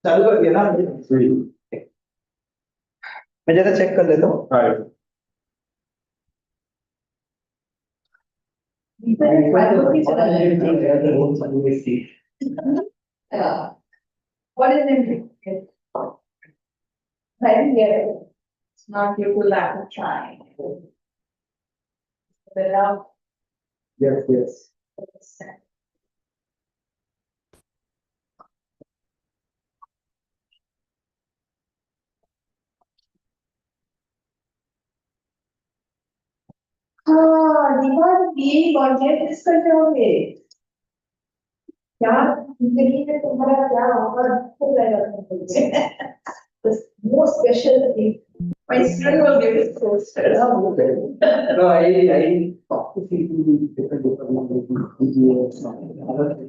चालू कर दिया ना मैं जरा चेक कर लेता हूँ What is it? Right here, it's not due to lack of trying. Without. yes हाँ दीवार ये कॉन्सेप्ट डिस्कस करते होंगे क्या जिंदगी में तुम्हारा क्या होगा खुद रहेगा most special thing my son will give it posters. no I talk to people different DCS other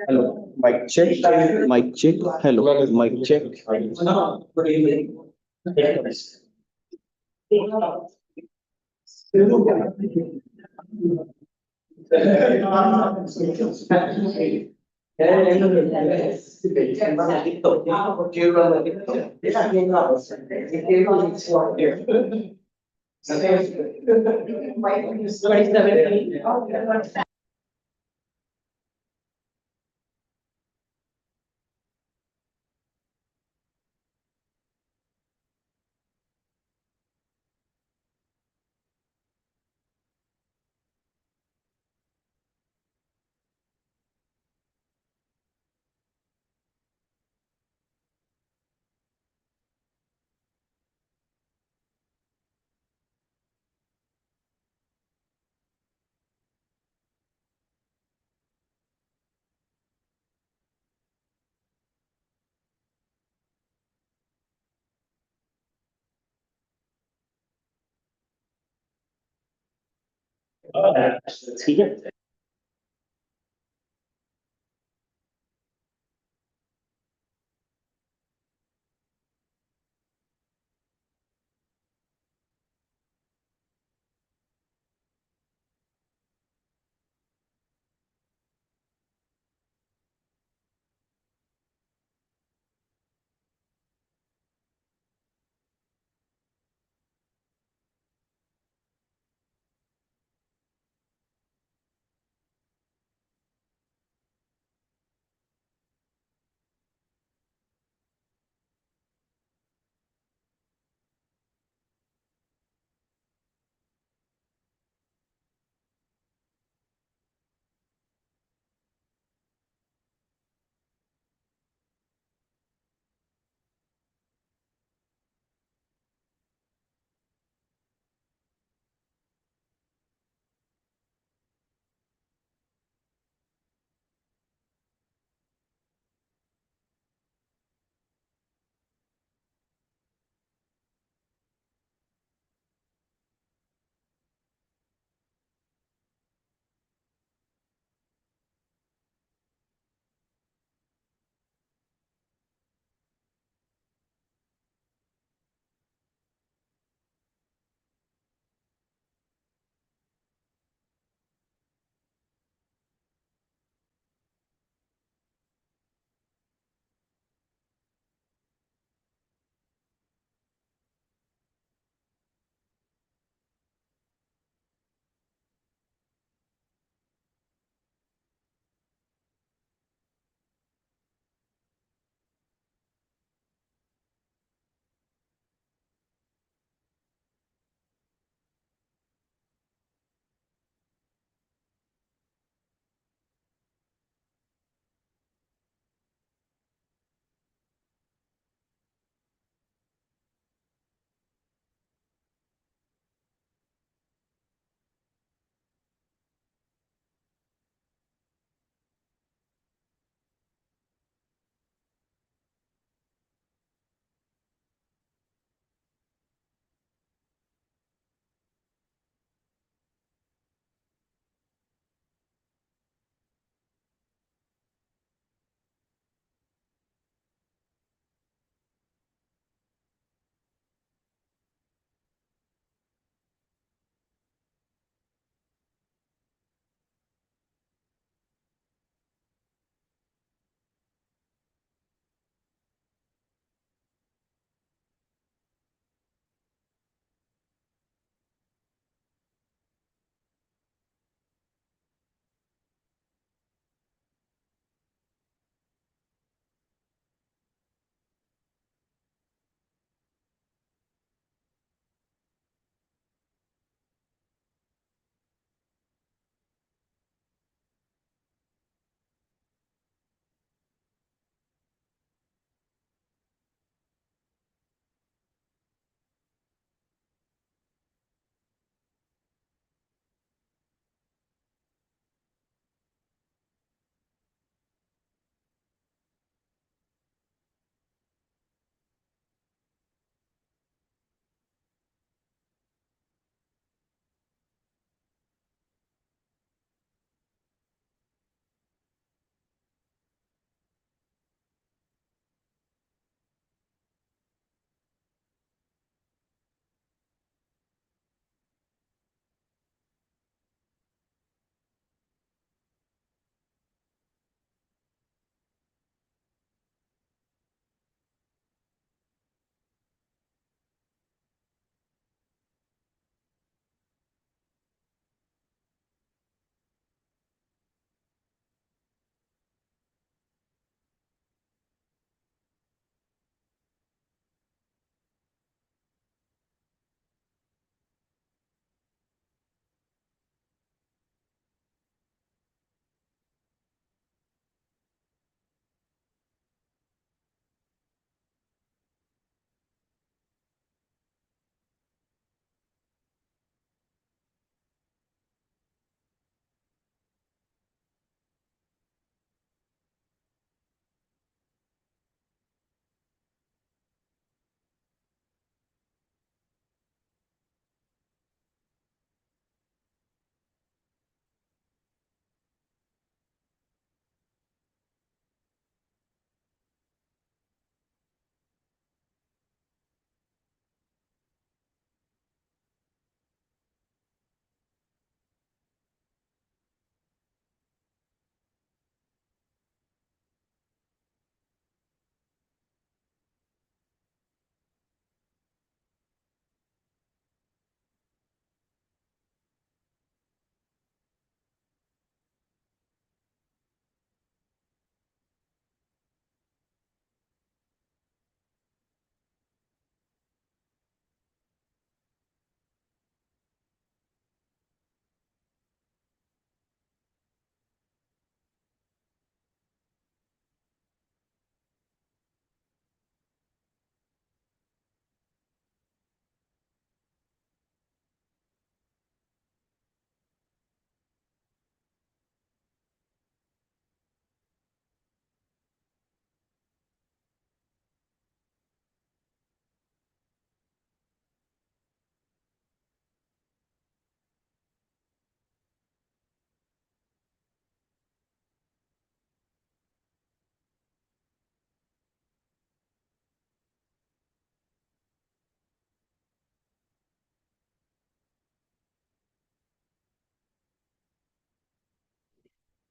Hello, mic check. Mic check. Hello, mic check. good evening ठीक है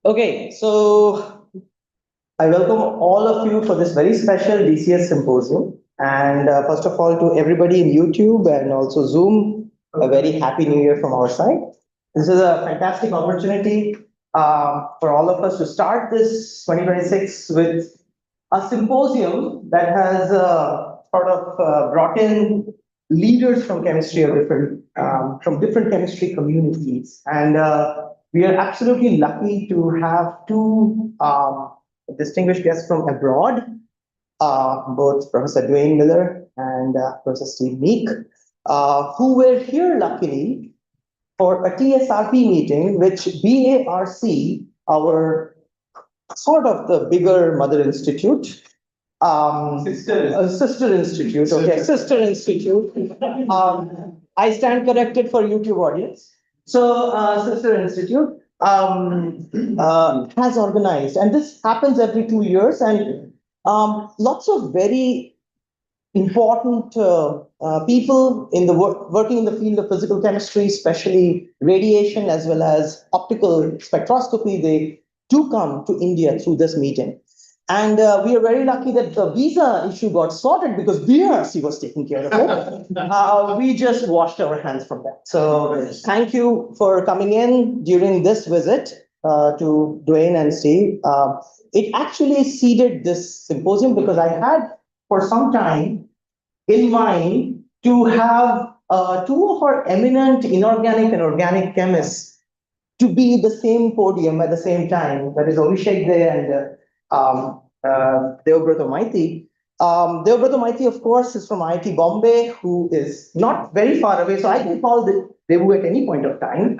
Okay, so I welcome all of you for this very special DCS symposium. And first of all, to everybody in YouTube and also Zoom, a very happy new year from our side. This is a fantastic opportunity for all of us to start this 2026 with a symposium that has sort of brought in leaders from chemistry of different from different chemistry communities, and we are absolutely lucky to have two distinguished guests from abroad, both Professor Dwayne Miller and Professor Steve Meek, who were here luckily for a TSRP meeting, which BARC, our sort of the bigger mother institute, sister institute, okay, sister institute. I stand corrected for YouTube audience. So, sister institute has organized, and this happens every 2 years, and lots of very important people in the working in the field of physical chemistry, especially radiation as well as optical spectroscopy, they do come to India through this meeting. And we are very lucky that the visa issue got sorted because BRC was taking care of it. We just washed our hands from that. So thank you for coming in during this visit to Dwayne and Steve. It actually seeded this symposium because I had for some time in mind to have two of our eminent inorganic and organic chemists to be the same podium at the same time. That is Abhishek Dey and Deobrata Maiti. Deobrata Maiti, of course, is from IIT Bombay, who is not very far away, so I can call Devu at any point of time.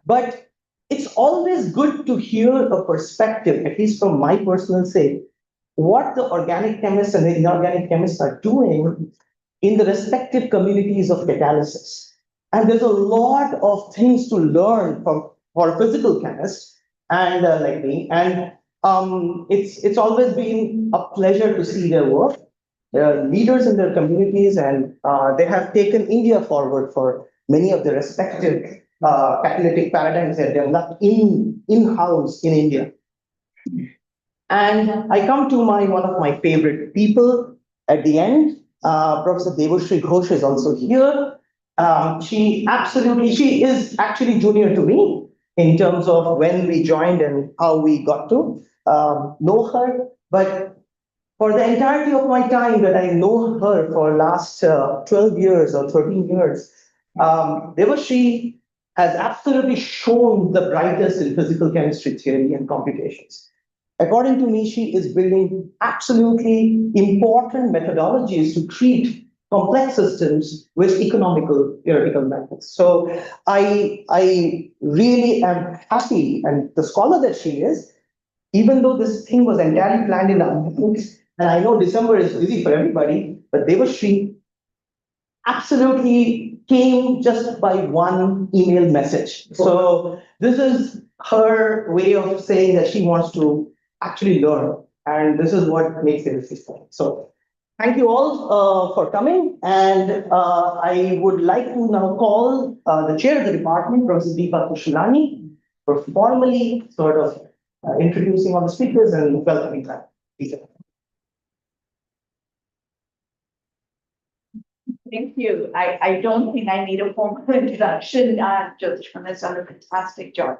But it's always good to hear a perspective, at least from my personal sake, what the organic chemists and the inorganic chemists are doing in the respective communities of catalysis. And there's a lot of things to learn from for a physical chemist and like me. And it's always been a pleasure to see their work. They are leaders in their communities, and they have taken India forward for many of the respective catalytic paradigms that developed in-house in India. And I come to one of my favorite people at the end. Professor Devashri Ghosh is also here. She is actually junior to me in terms of when we joined and how we got to know her. But for the entirety of my time that I know her for last 12 years or 13 years, Devashri has absolutely shown the brightest in physical chemistry theory and computations. According to me, she is building absolutely important methodologies to treat complex systems with economical theoretical methods. So I really am happy, and the scholar that she is, even though this thing was entirely planned in advance, and I know December is busy for everybody, but Devashri absolutely came just by one email message. So this is her way of saying that she wants to actually learn, and this is what makes it interesting. So thank you all for coming, and I would like to now call the chair of the department, Professor Deepa Kushalani, for formally sort of introducing all the speakers and welcoming them. Thank you. I don't think I need a formal introduction. Jyotish has done a fantastic job.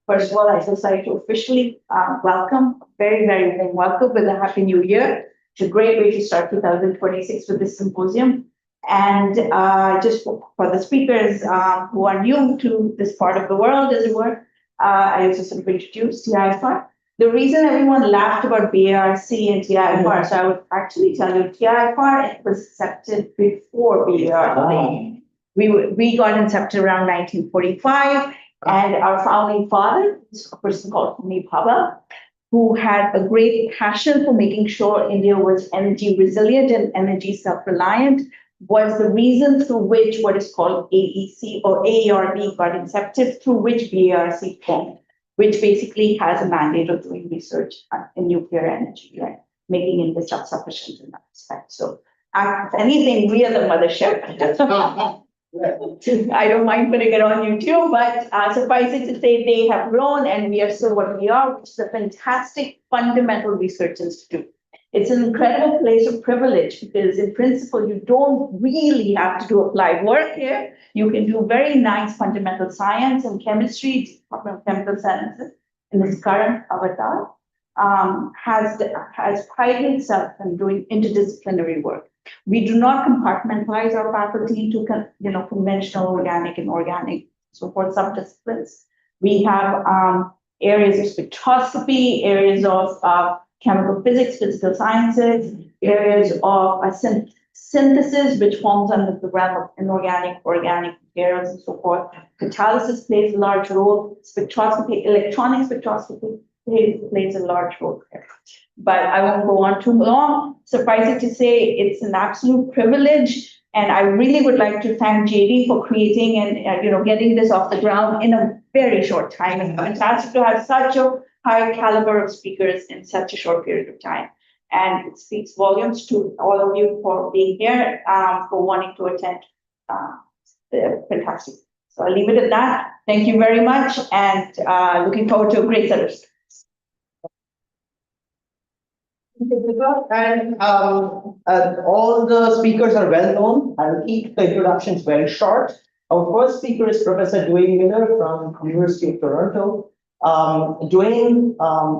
First of all, I just like to officially welcome, very, very warm welcome with a Happy New Year. It's a great way to start 2026 with this symposium. And just for the speakers who are new to this part of the world, as it were, I also sort of introduced TIFR. The reason everyone laughed about BARC and TIFR, so I would actually tell you, TIFR was accepted before BARC. We got accepted around 1945, and our founding father, a person called Homi Bhabha, who had a great passion for making sure India was energy resilient and energy self-reliant, was the reason through which what is called AEC or AERB got accepted, through which BARC formed, which basically has a mandate of doing research in nuclear energy, right? Making India self-sufficient in that respect. So, if anything, we are the mothership. I don't mind putting it on YouTube, but suffice it to say, they have grown and we are still what we are, which is a fantastic fundamental research institute. It's an incredible place of privilege because in principle, you don't really have to do applied work here. You can do very nice fundamental science and chemistry, Department of Chemical Sciences, in its current avatar, has prided itself in doing interdisciplinary work. We do not compartmentalize our faculty into conventional organic and organic, so forth, subdisciplines. We have areas of spectroscopy, areas of chemical physics, physical sciences, areas of synthesis, which forms under the realm of inorganic, organic materials, and so forth. Catalysis plays a large role. Spectroscopy, electronic spectroscopy plays a large role here. But I won't go on too long. Suffice it to say, it's an absolute privilege. And I really would like to thank JD for creating and getting this off the ground in a very short time. It's fantastic to have such a high caliber of speakers in such a short period of time. And it speaks volumes to all of you for being here, for wanting to attend. Fantastic. So I'll leave it at that. Thank you very much. And looking forward to a great set of speakers. And all the speakers are well known. I'll keep the introductions very short. Our first speaker is Professor Dwayne Miller from University of Toronto. Dwayne,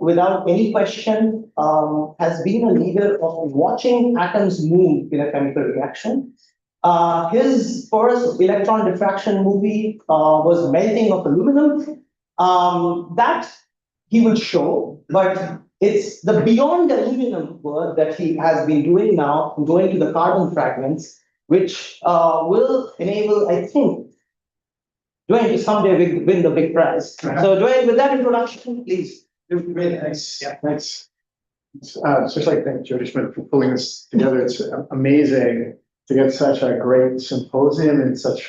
without any question, has been a leader of watching atoms move in a chemical reaction. His first electron diffraction movie was Melting of Aluminum. That he will show, but it's the beyond aluminum work that he has been doing now, going to the carbon fragments, which will enable, I think, Dwayne to someday win the big prize. So Dwayne, with that introduction, please. Great, thanks. Yeah, thanks. Especially thank Jody Schmidt for pulling this together. It's amazing to get such a great symposium and such